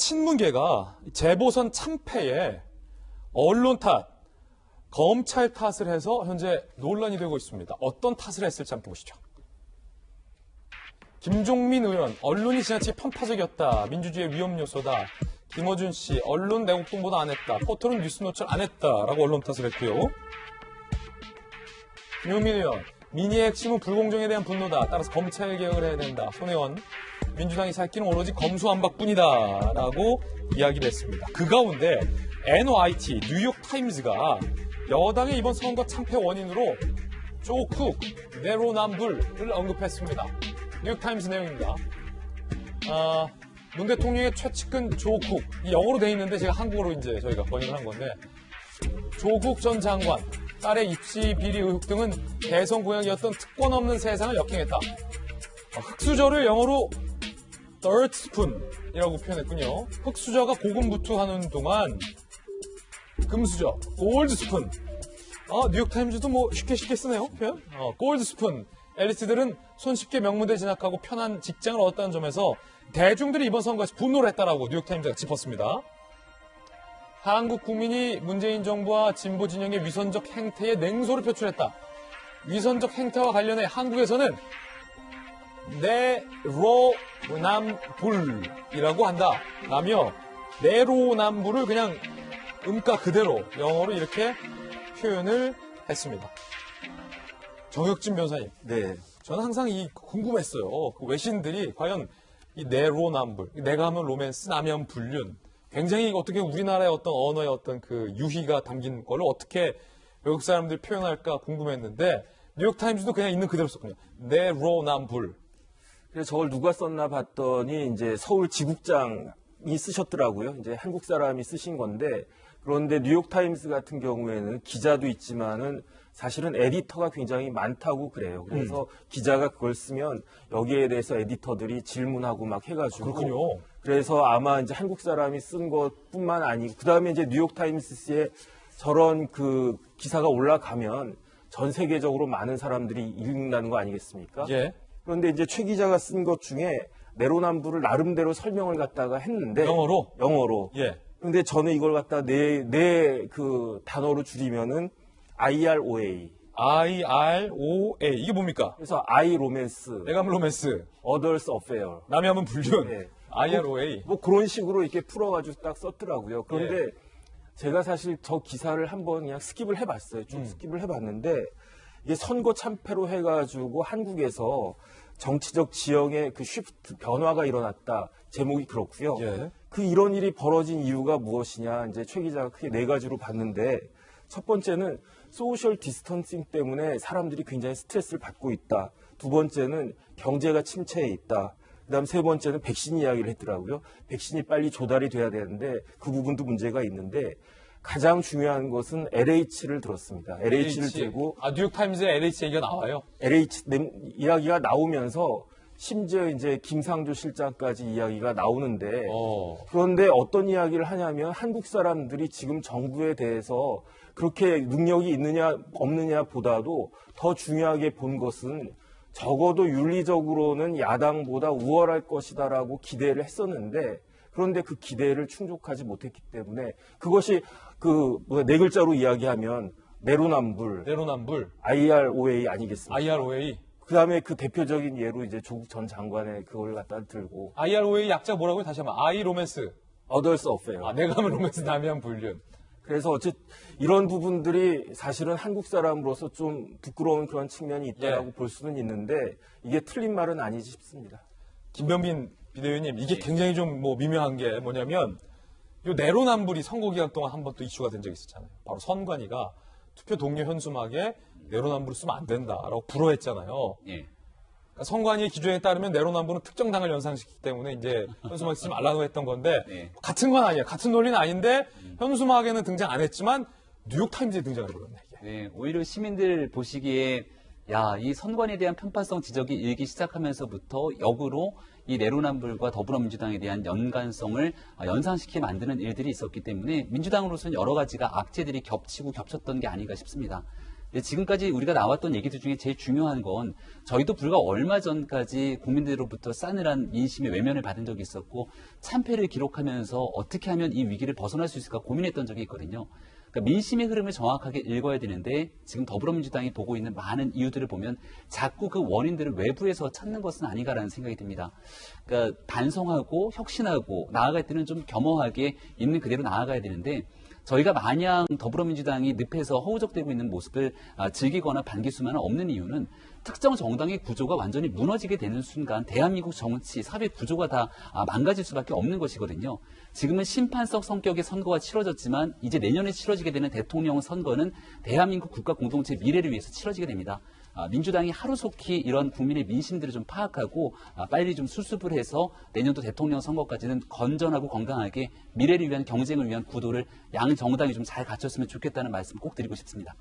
친문계가 재보선 참패에 언론 탓, 검찰 탓을 해서 현재 논란이 되고 있습니다. 어떤 탓을 했을지 한번 보시죠. 김종민 의원, 언론이 지나치게 편파적이었다. 민주주의의 위험 요소다. 김어준 씨, 언론 내국 공보도 안 했다. 포털은 뉴스 노출 안 했다라고 언론 탓을 했고요. 김용민 의원, 민의의 핵심은 불공정에 대한 분노다. 따라서 검찰 개혁을 해야 된다. 손혜원, 민주당이 살 길은 오로지 검수완박뿐이다. 라고 이야기를 했습니다. 그 가운데 NYT, 뉴욕타임즈가 여당의 이번 선거 참패 원인으로 조쿡, 내로남불을 언급했습니다. 뉴욕타임즈 내용입니다. 문 대통령의 최측근 조국, 영어로 돼 있는데 제가 한국어로 이제 저희가 번역을 한 건데, 조국 전 장관, 딸의 입시 비리 의혹 등은 대선 공약이었던 특권 없는 세상을 역행했다. 흑수저를 영어로 dirt spoon이라고 표현했군요. 흑수저가 고군분투하는 동안 금수저, 골드 스푼. 뉴욕타임즈도 뭐 쉽게 쓰네요, 표현. 골드 스푼. 엘리트들은 손쉽게 명문대 진학하고 편한 직장을 얻었다는 점에서 대중들이 이번 선거에서 분노를 했다라고 뉴욕타임즈가 짚었습니다. 한국 국민이 문재인 정부와 진보 진영의 위선적 행태에 냉소를 표출했다. 위선적 행태와 관련해 한국에서는 내로남불이라고 한다. 라며 내로남불을 그냥 음가 그대로 영어로 이렇게 표현을 했습니다. 정혁진 변호사님. 네. 저는 항상 궁금했어요. 그 외신들이 과연 이 내로남불, 내가 하면 로맨스, 남이 하면 불륜. 굉장히 어떻게 우리나라의 어떤 언어의 어떤 그 유희가 담긴 거를 어떻게 외국 사람들이 표현할까 궁금했는데 뉴욕타임즈도 그냥 있는 그대로 썼군요. 내로남불. 그래서 저걸 누가 썼나 봤더니 이제 서울 지국장이 쓰셨더라고요. 이제 한국 사람이 쓰신 건데, 그런데 뉴욕타임스 같은 경우에는 기자도 있지만은 사실은 에디터가 굉장히 많다고 그래요. 그래서 기자가 그걸 쓰면 여기에 대해서 에디터들이 질문하고 막 해가지고. 그렇군요. 그래서 아마 이제 한국 사람이 쓴 것뿐만 아니고, 그 다음에 이제 뉴욕타임스에 저런 그 기사가 올라가면 전 세계적으로 많은 사람들이 읽는다는 거 아니겠습니까? 예. 그런데 이제 최 기자가 쓴 것 중에 내로남불을 나름대로 설명을 갖다가 했는데. 영어로. 예. 근데 저는 이걸 갖다 내 그 단어로 줄이면은 IROA. IROA. 이게 뭡니까? 그래서 I 로맨스, 내가 하면 로맨스, Others Affair. 남이 하면 불륜. 네. IROA. 뭐 그런 식으로 이렇게 풀어가지고 딱 썼더라고요. 그런데 제가 사실 저 기사를 한번 그냥 스킵을 해봤어요. 쭉 스킵을 해봤는데, 이게 선거 참패로 해가지고 한국에서 정치적 지형의 그 쉬프트 변화가 일어났다. 제목이 그렇고요. 예. 그 이런 일이 벌어진 이유가 무엇이냐, 이제 최 기자가 크게 네 가지로 봤는데, 첫 번째는 소셜 디스턴싱 때문에 사람들이 굉장히 스트레스를 받고 있다. 두 번째는 경제가 침체해 있다. 그다음 세 번째는 백신 이야기를 했더라고요. 백신이 빨리 조달이 돼야 되는데 그 부분도 문제가 있는데, 가장 중요한 것은 LH를 들었습니다. LH를 들고, 뉴욕타임즈에 LH 얘기가 나와요? LH 이야기가 나오면서 심지어 이제 김상조 실장까지 이야기가 나오는데, 그런데 어떤 이야기를 하냐면 한국 사람들이 지금 정부에 대해서 그렇게 능력이 있느냐 없느냐 보다도 더 중요하게 본 것은 적어도 윤리적으로는 야당보다 우월할 것이다라고 기대를 했었는데, 그런데 그 기대를 충족하지 못했기 때문에 그것이 네 글자로 이야기하면 내로남불, IROA 아니겠습니까? IROA. 그다음에 그 대표적인 예로 이제 조국 전 장관의 그걸 갖다 들고, IROA 약자 뭐라고요? 다시 한번. I 로맨스. Others Affair. 내가 하면 로맨스, 남이 하면 불륜. 그래서 어쨌든 이런 부분들이 사실은 한국 사람으로서 좀 부끄러운 그런 측면이 있다라고 볼 수는 있는데, 이게 틀린 말은 아니지 싶습니다. 김변빈 비대위원님, 이게 굉장히 좀 미묘한 게 뭐냐면, 요 내로남불이 선거 기간 동안 한 번 또 이슈가 된 적이 있었잖아요. 바로 선관위가 투표 동료 현수막에 내로남불을 쓰면 안 된다라고 불허했잖아요. 예. 그러니까 선관위의 기준에 따르면 내로남불은 특정 당을 연상시키기 때문에 이제 현수막에 쓰지 말라고 했던 건데, 같은 건 아니에요. 같은 논리는 아닌데 현수막에는 등장 안 했지만 뉴욕타임즈에 등장을 해버렸네. 네, 오히려 시민들 보시기에 이 선관위에 대한 편파성 지적이 일기 시작하면서부터 역으로 이 내로남불과 더불어민주당에 대한 연관성을 연상시키게 만드는 일들이 있었기 때문에 민주당으로서는 여러 가지가 악재들이 겹치고 겹쳤던 게 아닌가 싶습니다. 지금까지 우리가 나왔던 얘기들 중에 제일 중요한 건 저희도 불과 얼마 전까지 국민들로부터 싸늘한 민심의 외면을 받은 적이 있었고 참패를 기록하면서 어떻게 하면 이 위기를 벗어날 수 있을까 고민했던 적이 있거든요. 그러니까 민심의 흐름을 정확하게 읽어야 되는데 지금 더불어민주당이 보고 있는 많은 이유들을 보면 자꾸 그 원인들을 외부에서 찾는 것은 아닌가라는 생각이 듭니다. 그러니까 반성하고 혁신하고 나아갈 때는 좀 겸허하게 있는 그대로 나아가야 되는데 저희가 마냥 더불어민주당이 늪에서 허우적대고 있는 모습을 즐기거나 반길 수만은 없는 이유는 특정 정당의 구조가 완전히 무너지게 되는 순간 대한민국 정치, 사회 구조가 다 망가질 수밖에 없는 것이거든요. 지금은 심판적 성격의 선거가 치러졌지만 이제 내년에 치러지게 되는 대통령 선거는 대한민국 국가 공동체 미래를 위해서 치러지게 됩니다. 민주당이 하루속히 이런 국민의 민심들을 좀 파악하고 빨리 좀 수습을 해서 내년도 대통령 선거까지는 건전하고 건강하게 미래를 위한 경쟁을 위한 구도를 양 정당이 좀 잘 갖췄으면 좋겠다는 말씀 꼭 드리고 싶습니다.